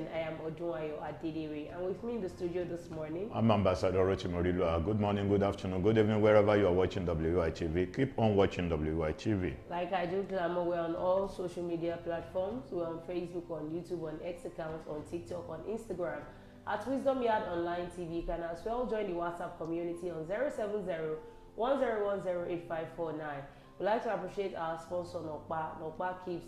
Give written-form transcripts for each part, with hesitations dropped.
and I am Odunayo Adedere. And with me in the studio this morning, I'm Ambassador Rochimorilu. Good morning, good afternoon, good evening, wherever you are watching WITV. Keep on watching WITV. Like I do glamour, we're on all social media platforms. We're on Facebook, on YouTube, on X accounts, on TikTok, on Instagram. At Wisdom Yard Online TV, you can as well join the WhatsApp community on 070-1010-8549. We'd like to appreciate our sponsor, Nokpa. Nokpa keeps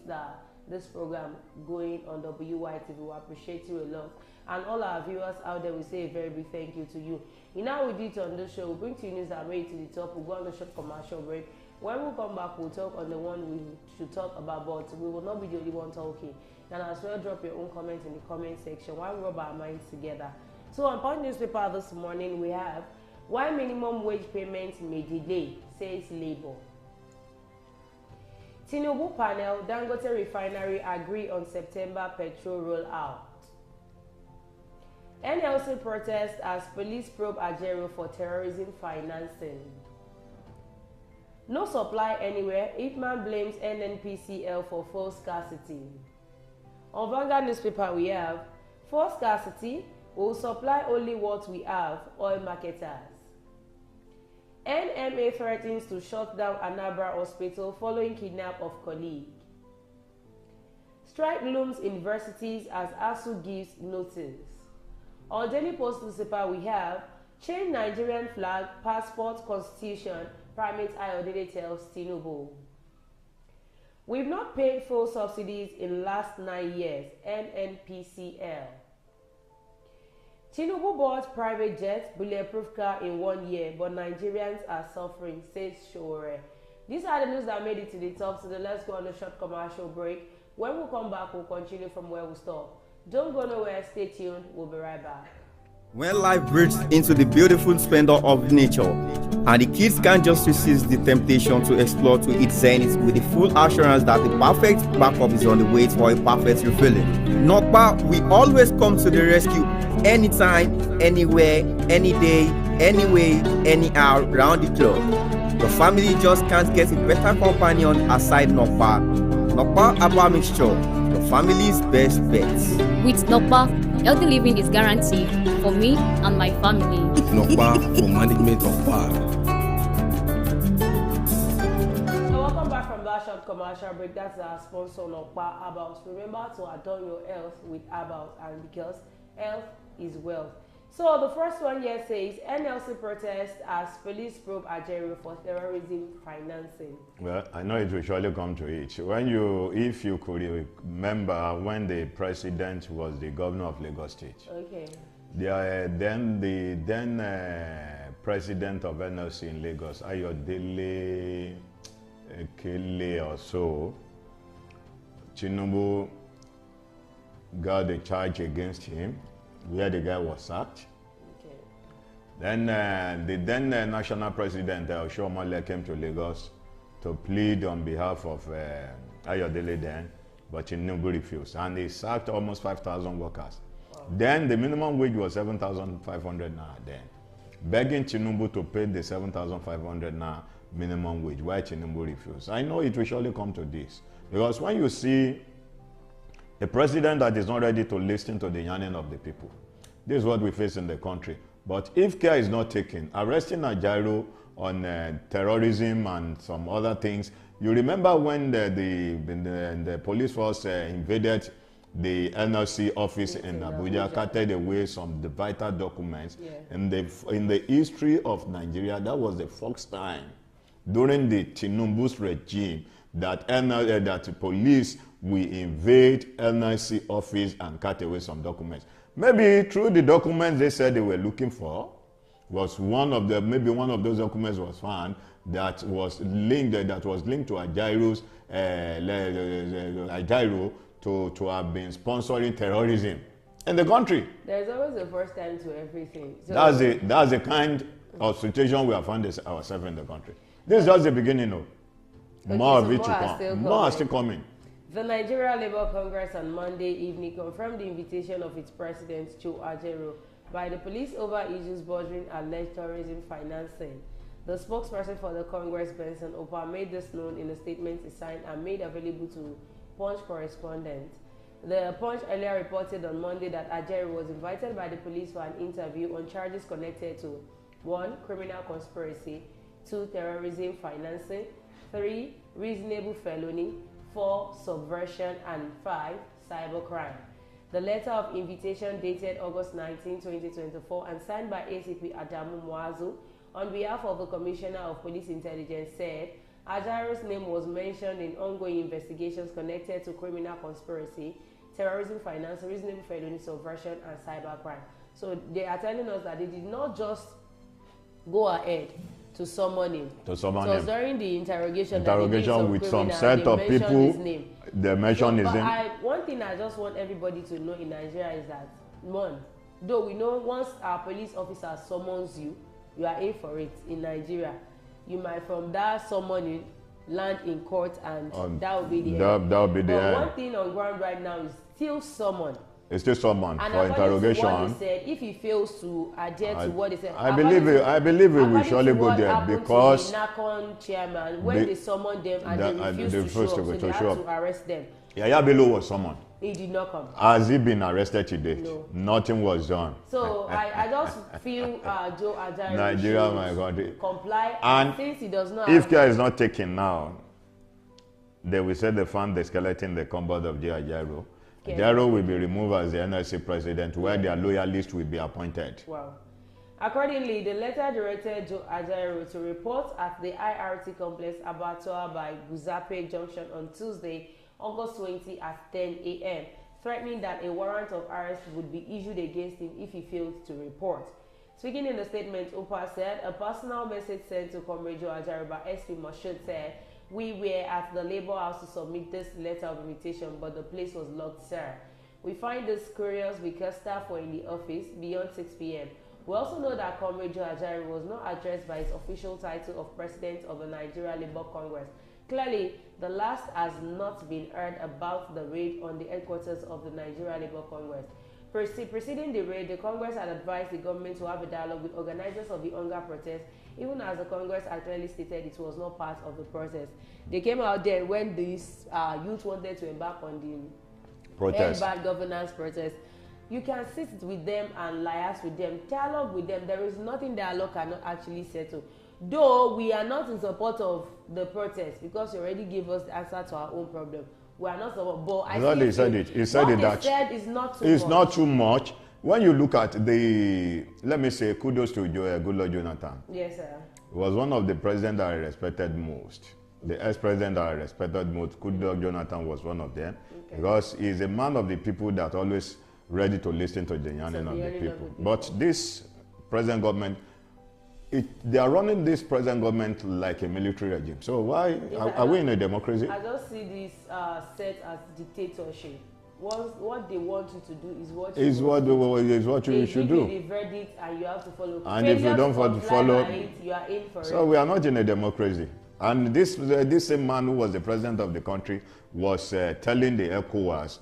this program going on WITV. We appreciate you a lot. And all our viewers out there, we say a very big thank you to you. In how we did on this show, we'll bring to you news that made it to the top. We'll go on the short commercial break. When we come back, we'll talk on the one we should talk about, but we will not be the only one talking. And as well, drop your own comments in the comment section while we rub our minds together. So on Punch newspaper this morning, we have why minimum wage payments may delay, says Labour. Tinubu panel, Dangote refinery agree on September petrol rollout. NLC protest as police probe Ajaero for terrorism financing. No supply anywhere, Ipman blames NNPCL for fuel scarcity. On Vanguard newspaper we have, for scarcity, we will supply only what we have, oil marketers. NMA threatens to shut down Anambra Hospital following kidnap of colleague. Strike looms universities as ASU gives notice. On Daily Post newspaper we have, change Nigerian flag, passport, constitution, Primate Ayodele tells Tinubu. We've not paid full subsidies in last 9 years, NNPCL. Tinubu bought private jets, bulletproof car in 1 year, but Nigerians are suffering, says Shore. These are the news that made it to the top, so let's go on a short commercial break. When we come back, we'll continue from where we stop. Don't go nowhere, stay tuned, we'll be right back. When life breaks into the beautiful splendor of nature, and the kids can't just resist the temptation to explore to its zenith with the full assurance that the perfect backup is on the way for a perfect refilling. Nokpa, we always come to the rescue anytime, anywhere, any day, anyway, anyhow, round the clock. The family just can't get a better companion aside Nokpa. Nokpa Abba Mixture, the family's best bet. With Nokpa, healthy living is guaranteed for me and my family. Nokpa for management of power. So welcome back from that short commercial break. That's our sponsor, Nokpa About. Remember to adorn your health with About, and because health is wealth. So the first one here says NLC protest as police probe Ajaero for terrorism financing. Well, I know it will surely come to it. If you could remember when the president was the governor of Lagos State. Okay. Then the president of NLC in Lagos, Ayodele Kele or so, Tinubu got a charge against him, where the guy was sacked. Okay. Then the then national president, Shomole, came to Lagos to plead on behalf of Ayodele then, but Tinubu refused. And he sacked almost 5,000 workers. Wow. Then the minimum wage was 7,500 now then, begging Tinubu to pay the 7,500 now minimum wage, why Tinubu refused. I know it will surely come to this, because when you see a president that is not ready to listen to the yearning of the people. This is what we face in the country. But if care is not taken, arresting Ajaero on terrorism and some other things, you remember when the police force invaded the NLC office in Abuja, carted away some the vital documents. Yeah. In the history of Nigeria, that was the first time during the Tinubu's regime that that police we invade NIC office and cut away some documents. Maybe through the documents they said they were looking for, was one of those documents was found that was linked to Ajaero to have been sponsoring terrorism in the country. There's always a first time to everything. So that's the kind of situation we have found ourselves in the country. This is just the beginning, though. Okay, more so of it to come. More are still coming. The Nigeria Labour Congress on Monday evening confirmed the invitation of its president, Joe Ajaero, by the police over issues bordering alleged terrorism financing. The spokesperson for the Congress, Benson Opa, made this known in a statement he signed and made available to Punch correspondent. The Punch earlier reported on Monday that Ajaero was invited by the police for an interview on charges connected to 1. Criminal conspiracy, 2. Terrorism financing, 3. Reasonable felony, 4. Subversion, and 5. Cybercrime. The letter of invitation dated August 19, 2024 and signed by ACP Adamu Muazu on behalf of the Commissioner of Police Intelligence said Ajaero's name was mentioned in ongoing investigations connected to criminal conspiracy, terrorism finance, reasonable felony, subversion, and cybercrime. So they are telling us that they did not just go ahead to summon him. To summon so him. During the interrogation with some set of people, they mentioned his name. One thing I just want everybody to know in Nigeria is that, one, though we know once our police officer summons you, you are in for it in Nigeria. You might from that summoning land in court and that will be the end. That will be the end. One thing on ground right now is still summon. It's still someone and for interrogation. What he said, if he fails to adhere to what he said, I believe he will surely go there because the NACON chairman, when they summoned them and they refused to show up, so they had to arrest them. Yaya Bello was summoned. He did not come. Has he been arrested today? No. Nothing was done. So I just feel Joe Ajaero Nigeria, my country, comply, and since he does not. If care is not taken now, they will say they found the skeleton in the cupboard of Joe Ajaero. Okay. Ajaero will be removed as the NSC president, where their loyalists will be appointed. Wow. Accordingly, the letter directed Joe Ajaero to report at the IRT complex Abattoir by Guzape Junction on Tuesday, August 20 at 10 a.m., threatening that a warrant of arrest would be issued against him if he failed to report. Speaking in the statement, Upa said, a personal message sent to Comrade Joe Ajaero by SP Moshood said, we were at the Labour House to submit this letter of invitation, but the place was locked, sir. We find this curious because staff were in the office beyond 6 p.m. We also know that Comrade Joe Ajaero was not addressed by his official title of President of the Nigeria Labour Congress. Clearly, the last has not been heard about the raid on the headquarters of the Nigeria Labour Congress. Preceding the raid, the Congress had advised the government to have a dialogue with organizers of the hunger protest, even as the Congress had clearly stated it was not part of the process. They came out there when these youth wanted to embark on the bad governance protest. You can sit with them and liaise with them, dialogue with them. There is nothing dialogue cannot actually settle. Though we are not in support of the protest because you already gave us the answer to our own problem. We are not support, but I think he said it. He said what that he said is not too it's much. Not too much. When you look at the, let me say, kudos to Goodluck Jonathan. Yes, sir. He was one of the presidents that I respected most. The ex-president that I respected most, Goodluck Jonathan, was one of them. Okay. Because he's a man of the people that always ready to listen to the yearning of the people. But this present government, they are running this present government like a military regime. So why are we in a democracy? I just see this set as dictatorship. What they want you to do is what you should do. They give you the verdict and you have to follow. And if you don't follow, you are in for it. So we are not in a democracy. And this same man who was the president of the country was telling the ECOWAS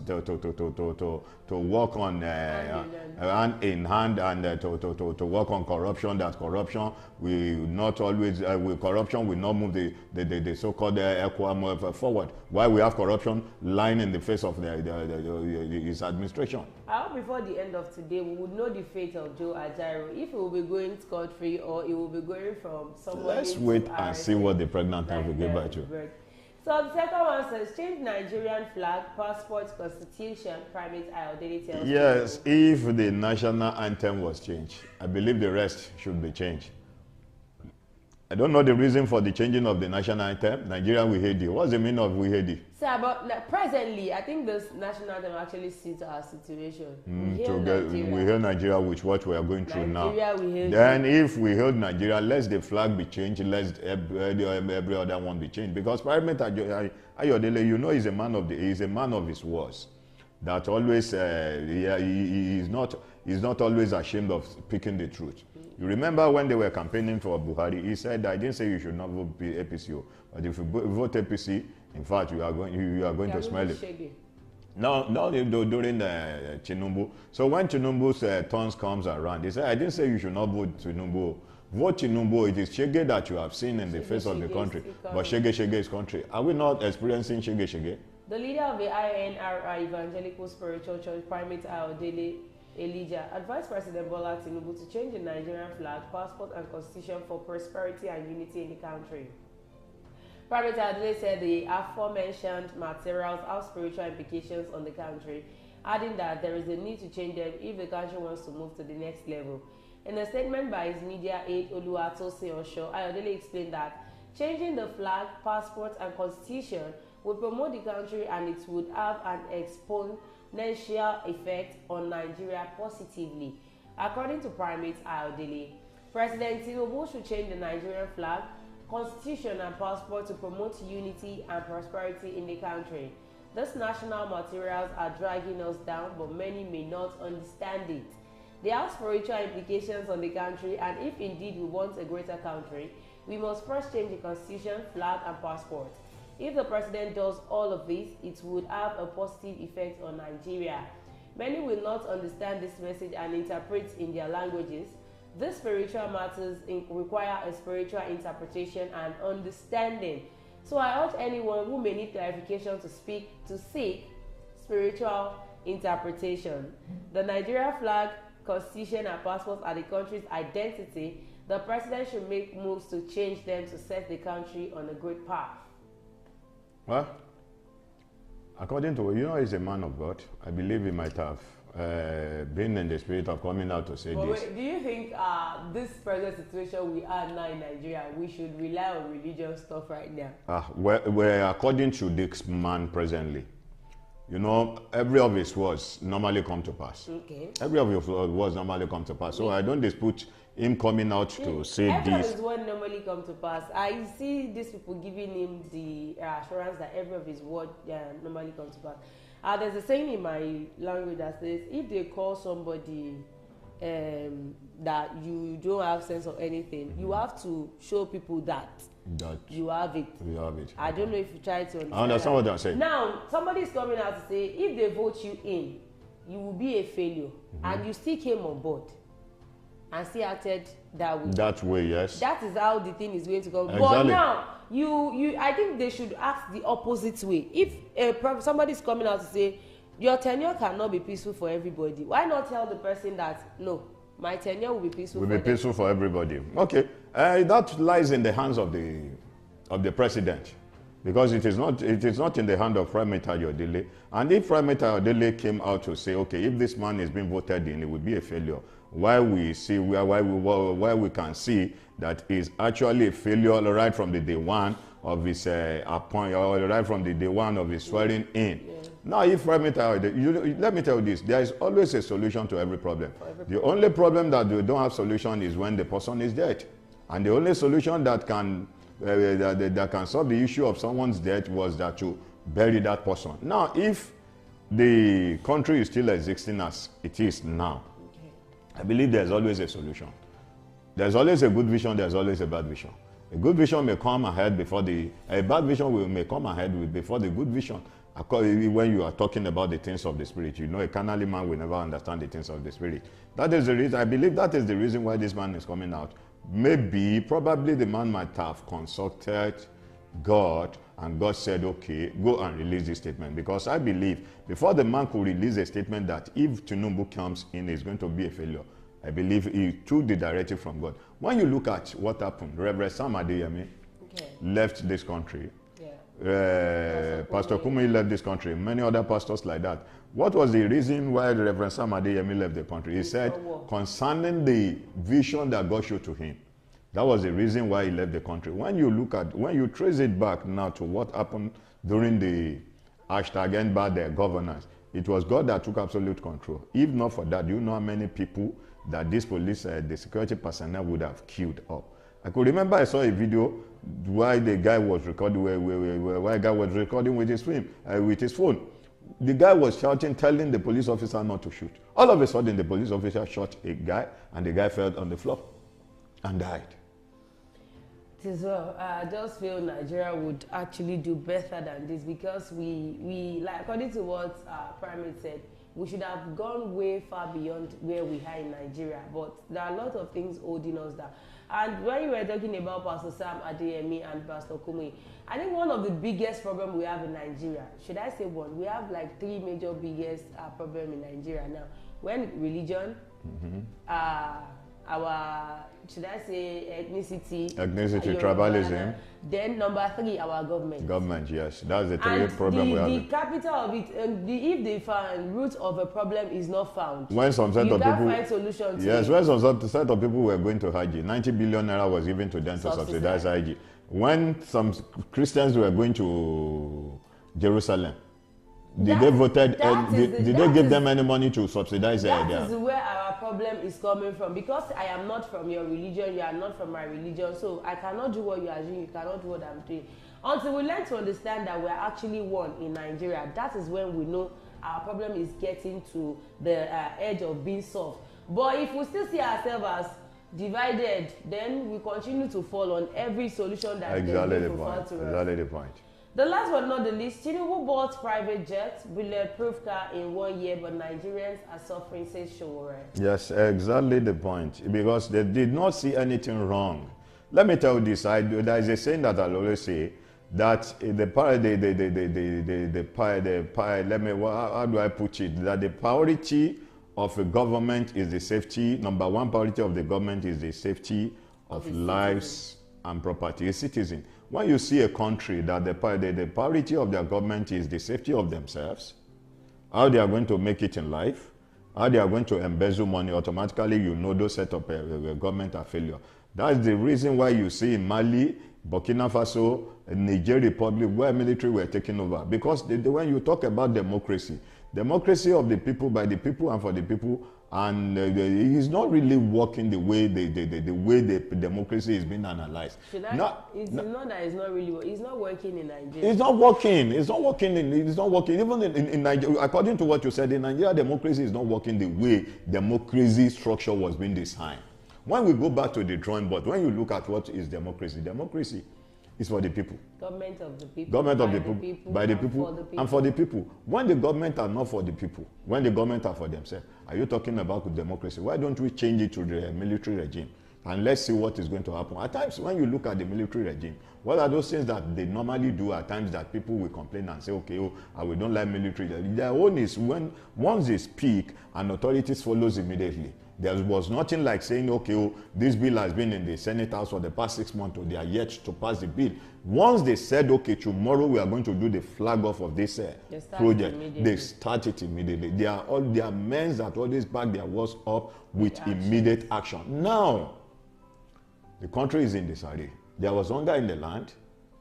to work on hand in hand and to work on corruption. That corruption will not always corruption will not move the so-called ECOWAS forward. Why we have corruption lying in the face of his administration? I hope before the end of today we would know the fate of Joe Ajaero, if he will be going scot-free or he will be going from somewhere. Let's wait and see what the pregnant have to give back to. So the second one says, change Nigerian flag, passport, constitution, private Ayodele tells Yes, people. if the national anthem was changed, I believe the rest should be changed. I don't know the reason for the changing of the national anthem. Nigeria, we hate you. What's the meaning of we hate you? Sir, but presently, I think this national anthem actually suits our situation. We hail Nigeria with what we are going through now. We hail then if we hail Nigeria, let the flag be changed, let every other one be changed. Because Parliament Ayodele, you know, he's a man of his words. That always, he's not always ashamed of speaking the truth. You remember when they were campaigning for Buhari, he said, I didn't say you should not vote APC, but if you vote APC, in fact, you are going to smell it. Now during Tinubu. So when Tinubu's turns comes around, he said, I didn't say you should not vote Tinubu. Vote Tinubu. It is Shege that you have seen in the face of the country. But Shege is country. Are we not experiencing Shege? The leader of the INRI Evangelical Spiritual Church, Primate Ayodele Elijah, advised President Bola Tinubu to change the Nigerian flag, passport, and constitution for prosperity and unity in the country. Primate Ayodele said the aforementioned materials have spiritual implications on the country, adding that there is a need to change them if the country wants to move to the next level. In a statement by his media aide Oluwatosin Osho, Ayodele explained that changing the flag, passport, and constitution would promote the country and it would have an exponential effect on Nigeria positively. According to Primate Ayodele, President Tinubu should change the Nigerian flag, constitution, and passport to promote unity and prosperity in the country. These national materials are dragging us down, but many may not understand it. They have spiritual implications on the country, and if indeed we want a greater country, we must first change the constitution, flag, and passport. If the president does all of this, it would have a positive effect on Nigeria. Many will not understand this message and interpret in their languages. These spiritual matters require a spiritual interpretation and understanding. So I urge anyone who may need clarification to seek spiritual interpretation. The Nigeria flag, constitution, and passport are the country's identity. The president should make moves to change them to set the country on a great path. Well, according to, he's a man of God. I believe he might have been in the spirit of coming out to say but this. Wait, do you think this present situation we are now in Nigeria, we should rely on religious stuff right now? Well, according to this man presently, every of his words normally come to pass. Okay. Every of his words normally come to pass. So I don't dispute him coming out to say every this. of his words normally come to pass. I see these people giving him the assurance that every of his words normally come to pass. There's a saying in my language that says, if they call somebody that you don't have sense of anything, you have to show people that you have it. You have it. I don't know if you try to understand. I understand what I'm saying. Now, somebody is coming out to say, if they vote you in, you will be a failure, and you still came on board and still acted that way. That way, yes. That is how the thing is going to go. Exactly. But now, I think they should ask the opposite way. If somebody is coming out to say, your tenure cannot be peaceful for everybody, why not tell the person that, no, my tenure will be peaceful for everybody. Okay, that lies in the hands of the president, because it is not in the hand of Primate Ayodele. And if Primate Ayodele came out to say, okay, if this man is being voted in, it would be a failure. Why we can see that is actually a failure right from the day one of his appointment, or right from the day one of his swearing in. Yeah. Now, if Primate Ayodele, let me tell you this: there is always a solution to every problem. The only problem that we don't have solution is when the person is dead, and the only solution that can solve the issue of someone's death was that you bury that person. Now, if the country is still existing as it is now, I believe there's always a solution. There's always a good vision, there's always a bad vision. A good vision may come ahead before a bad vision may come ahead before the good vision. When you are talking about the things of the spirit, a carnal man will never understand the things of the spirit. That is the reason, I believe that is the reason why this man is coming out. Probably the man might have consulted God, and God said, okay, go and release this statement. Because I believe before the man could release a statement that if Tinubu comes in, it's going to be a failure, I believe he took the directive from God. When you look at what happened, Reverend Sam Adeyemi left this country. Yeah. Pastor Kumi left this country. Many other pastors like that. What was the reason why Reverend Sam Adeyemi left the country? He said, concerning the vision that God showed to him. That was the reason why he left the country. When you trace it back now to what happened during the #endbad governance, it was God that took absolute control. If not for that, do you know how many people that this police, the security personnel would have killed up? I could remember I saw a video why the guy was recording, where a guy was recording with his phone. The guy was shouting, telling the police officer not to shoot. All of a sudden, the police officer shot a guy, and the guy fell on the floor and died. Well, I just feel Nigeria would actually do better than this, because we like, according to what Primate said, we should have gone way far beyond where we are in Nigeria. But there are a lot of things holding us down. And when you were talking about Pastor Sam Adeyemi and Pastor Kumuyi, I think one of the biggest problems we have in Nigeria, should I say one? We have like three major biggest problem in Nigeria now. When religion, our, should I say, ethnicity, tribalism. Then number three, our government. Government, yes, that's the three problem we have. The capital of it, if the root of a problem is not found, when some set you of can't people, find solution to yes, it. when some set of people were going to Hajj, 90 billion naira was given to them to subsidize Hajj. When some Christians were going to Jerusalem, did they give them any money to subsidize that there? Is where our problem is coming from, because I am not from your religion, you are not from my religion, so I cannot do what you are doing, you cannot do what I'm doing. Until we learn to understand that we are actually one in Nigeria, that is when we know our problem is getting to the edge of being solved. But if we still see ourselves as divided, then we continue to fall on every solution that exactly they the point. Exactly the point. The last but not the least, Tinubu bought private jets, bulletproof car in 1 year, but Nigerians are suffering, says Showore. Yes, exactly the point. Because they did not see anything wrong. Let me tell you this. There is a saying that I'll always say that how do I put it? That the priority of a government is the safety. Number one priority of the government is the safety of lives and property. A citizen. When you see a country that the priority of their government is the safety of themselves, how they are going to make it in life, how they are going to embezzle money, automatically you know those set of government are failure. That's the reason why you see in Mali, Burkina Faso, Niger Republic, where military were taking over. Because when you talk about democracy of the people, by the people and for the people, and it's not really working the way the democracy is being analyzed. It's not that it's not really working. It's not working in Nigeria. It's not working. It's not working. It's not working. Even in Nigeria, according to what you said, in Nigeria, democracy is not working the way democracy structure was being designed. When we go back to the drawing board, when you look at what is democracy is for the people. Government of the people. Government of the people, by the people, and for the people. When the government are not for the people, when the government are for themselves, are you talking about democracy? Why don't we change it to the military regime? And let's see what is going to happen. At times, when you look at the military regime, what are those things that they normally do at times that people will complain and say, okay, we don't like military. Their own is when once they speak and authorities follows immediately. There was nothing like saying, okay, this bill has been in the Senate House for the past 6 months, or they are yet to pass the bill. Once they said, okay, tomorrow we are going to do the flag off of this project, they start it immediately. They are men that always back their words up with immediate action. Now, the country is in disarray. There was hunger in the land.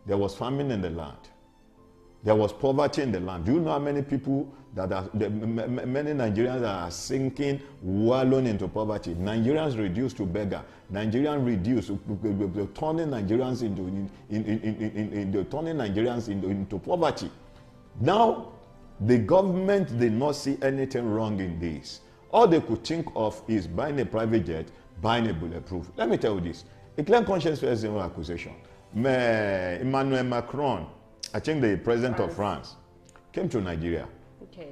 There was famine in the land. There was poverty in the land. Do you know how many people many Nigerians are sinking, wallowing into poverty? Nigerians reduced to beggar. Nigerians reduced, turning Nigerians into poverty. Now, the government did not see anything wrong in this. All they could think of is buying a private jet, buying a bulletproof. Let me tell you this. A clear conscience is no accusation. Emmanuel Macron, I think the president of France, came to Nigeria. Okay.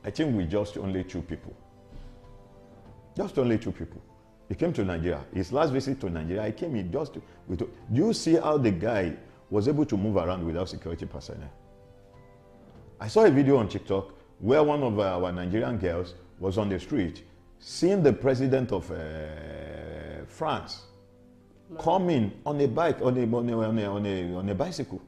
I think with just only 2 people. Just only 2 people. He came to Nigeria. His last visit to Nigeria, he came in just with. Do you see how the guy was able to move around without security personnel? I saw a video on TikTok where one of our Nigerian girls was on the street seeing the president of France coming on a bike, on a bicycle.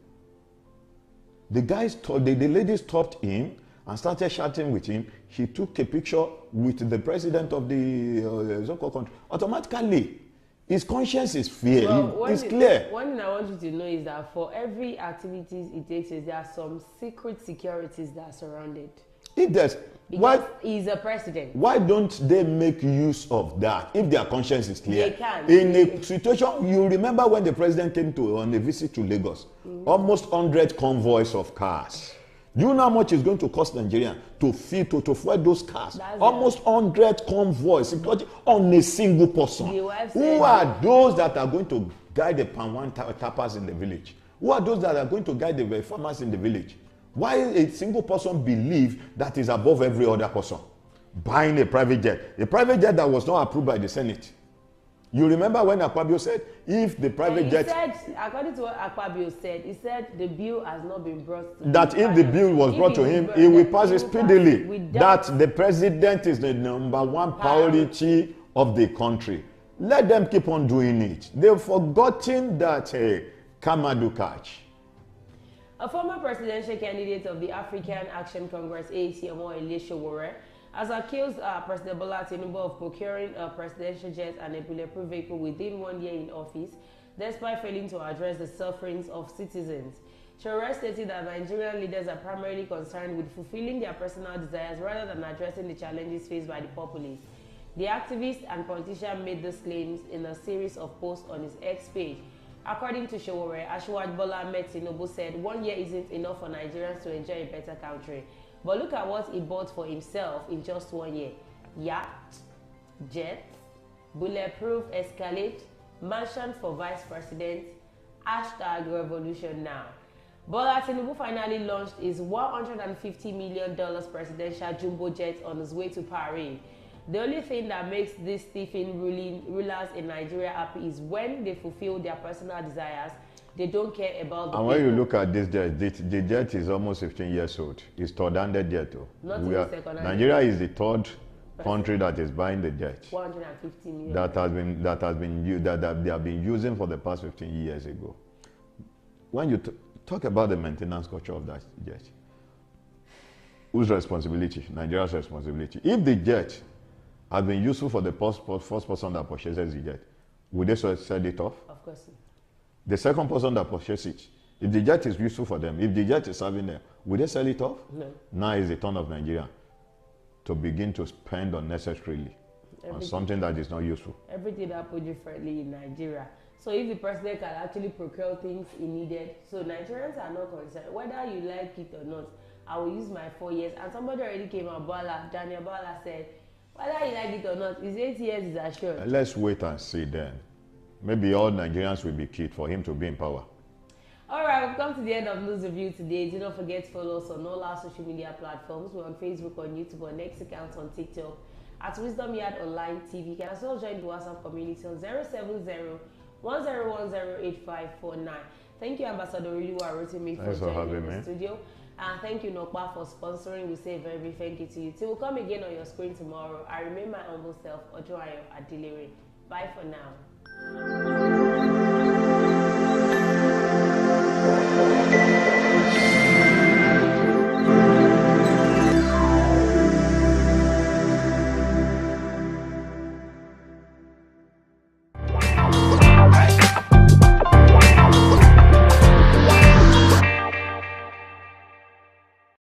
The lady stopped him and started chatting with him. He took a picture with the president of the so-called country. Automatically, his conscience is clear. It's clear. One thing I want you to know is that for every activities it takes, there are some secret securities that are surrounded. It does. Why he's a president? Why don't they make use of that if their conscience is clear? They can. In a situation, you remember when the president came on a visit to Lagos, almost 100 convoys of cars. Do you know how much it's going to cost Nigeria to fuel those cars? Almost 100 convoys on a single person. Who are those that are going to guide the Pan1 tappers in the village? Who are those that are going to guide the farmers in the village? Why a single person believe that is above every other person? Buying a private jet that was not approved by the Senate. You remember when Akpabio said, if the private he jet... said, according to what Akpabio said, he said the bill has not been brought to that if the bill was brought to him, he will pass it speedily. That the president is the number one priority of the country. Let them keep on doing it. They've forgotten that, hey, Kamadu catch. A former presidential candidate of the African Action Congress, AACMO, Showore, has accused President Bola Tinubu of procuring a presidential jet and a bulletproof vehicle within 1 year in office, despite failing to address the sufferings of citizens. Showore stated that Nigerian leaders are primarily concerned with fulfilling their personal desires rather than addressing the challenges faced by the populace. The activist and politician made these claims in a series of posts on his X page. According to Showore, Asiwaju Bola Ahmed Tinubu said 1 year isn't enough for Nigerians to enjoy a better country. But look at what he bought for himself in just 1 year. Yacht, jet, bulletproof Escalade, mansion for vice president, hashtag revolution now. Bola Tinubu finally launched his $150 million presidential jumbo jet on his way to Paris. The only thing that makes these thieving rulers in Nigeria happy is when they fulfill their personal desires. They don't care about the And when you look at this jet, the jet is almost 15 years old. It's third-handed jet. Not even second-handed. Nigeria is the third country that is buying the jet. 150 million. That they have been using for the past 15 years ago. When you talk about the maintenance culture of that jet, whose responsibility? Nigeria's responsibility. If the jet has been useful for the first person that purchases the jet, would they sell it off? Of course. The second person that purchases it, if the jet is useful for them, if the jet is serving them, will they sell it off? No. Now is the turn of Nigeria to begin to spend unnecessarily on something that is not useful. Everything happened differently in Nigeria. So if the president can actually procure things he needed, so Nigerians are not concerned. Whether you like it or not, I will use my 4 years. And somebody already came out, Daniel Bala said, whether you like it or not, his 8 years is assured. Let's wait and see then. Maybe all Nigerians will be killed for him to be in power. All right, we've come to the end of News Review today. Do not forget to follow us on all our social media platforms. We're on Facebook, on YouTube, on Next account, on TikTok, at Wisdom Yard Online TV. You can also join the WhatsApp community on 070-1010-8549. Thank you, Ambassador Oluwa Rotimi, for joining the studio. And thank you, Nokpa, for sponsoring. We say a very big thank you to you. Till we'll come again on your screen tomorrow. I remain my humble self, Ojoayo Adilere. Bye for now.